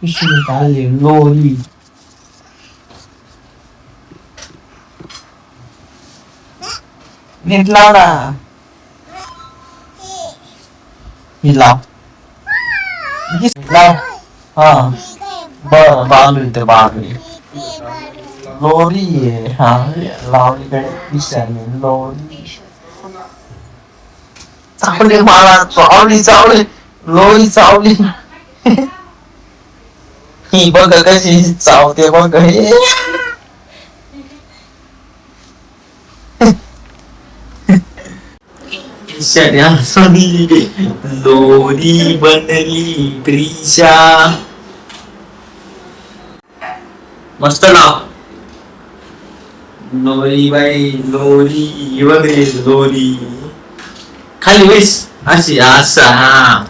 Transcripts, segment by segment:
पिशवीत आले लोरी. नीट लाव ना. ही लाव. लाव. हा बालू इथे बालू लोरी आहे. हा लावलीकडे पिशाने लोरी. चावली मला चावली लोरी चावली. ही बघ कशी चावते बघ हे. लोरी बनली प्रिशा. मस्त नाव. लोरी बाई लोरी वगैरे लोरी. खाली वेस अशी असा. हा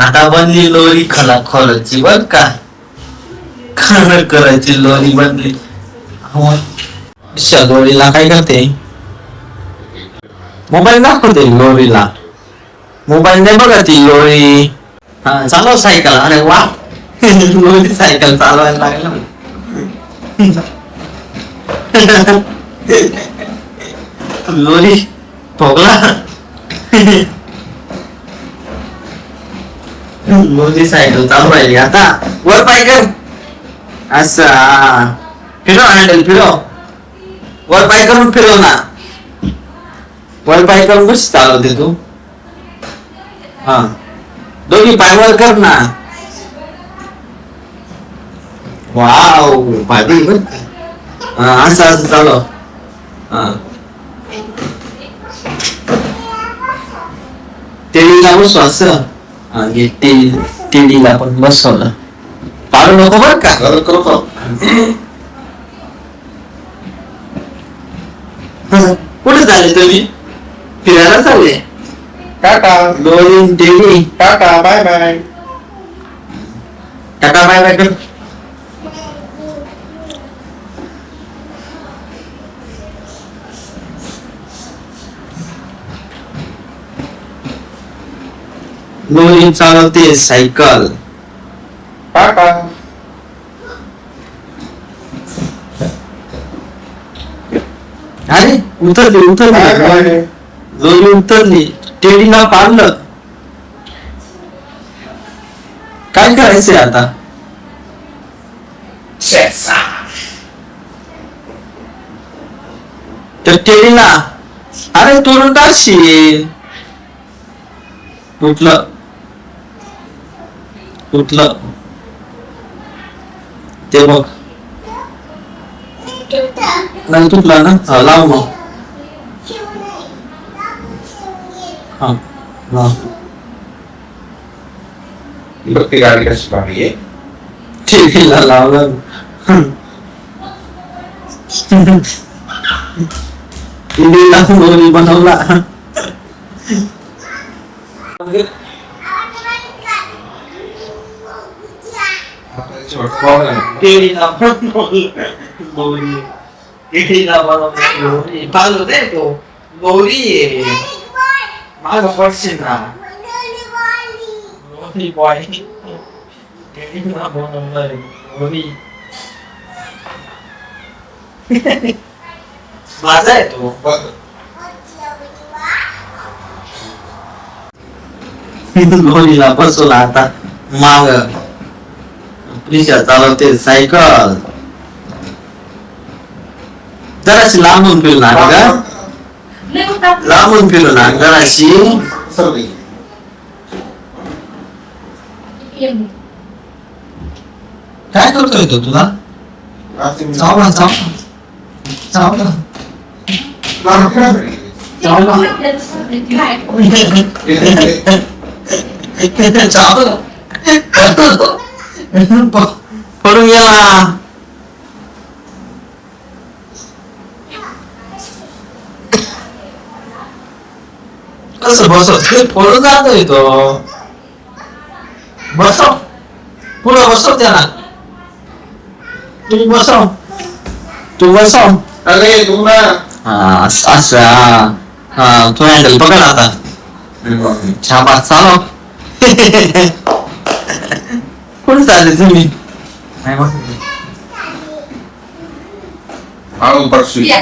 आता बनली लोरी खलाखोलाची बर का. खर करायची लोरी बनली. लोरीला काय करते. मोबाईल दाखवते लोरीला. मोबाईल नाही बघा ती लोरी. हा चालव सायकल. अरे वा लोरी सायकल चालवायला लागला. लोरी भोगला. लोरी सायकल चालू राहिली. आता वर पाय कर. असा फिरव हँडल फिरव. वर पाय करून फिरव ना. वर पाय करून कशी चालवते तू. हा दोन्ही पाय वर कर ना. वाव भारी. असं असं चालव. हा टेडीला बसव असं. टेडीला पण बसवलं. पाडू नको बर का. कुठे झाले तुम्ही. फिरायला चालले. Tata lorry teddy. Tata bye bye. Tata bye bye कर. लोरी चालवते सायकल. टाटा अरे उतरली बाय बाय. लोरी उतरली. टेडीला पाडलं. काय करायचंय आता. तर टेडीला अरे तोडून टाकशील. तुटलं ते बघ. नाही तुटला ना. हा लाव मग. हा लाव. बघते गाडी कशी पाहिली आहे. टीव्हीला लावलं. टीव्हीला लोरी बनवला. टीव्हीला बनवलं लोरी. टीव्हीला बनवलं लोरी. पाहिलं दे तो लोरी आहे. मागं पडशील ना. लोरी बॉय. टीव्हीला बनवलंय लोरी. माझा आहे तो. लोरीला बसवला आता माग. प्रिशा चालवते सायकल. जराशी लांबून फिरून आली का. लांबून फिरून आण जराशी. काय करतोय तो तुला. चावला चावला. पडून गेला. कसं बसव. पडून जातोय तो. बसव पुढं बसव त्याला. तू बसव. अरे तू ना. हा असं. हा तू हँडल पकड आता. छापा चालव. कुठे चालले तुम्ही. नाही मग हा परसू या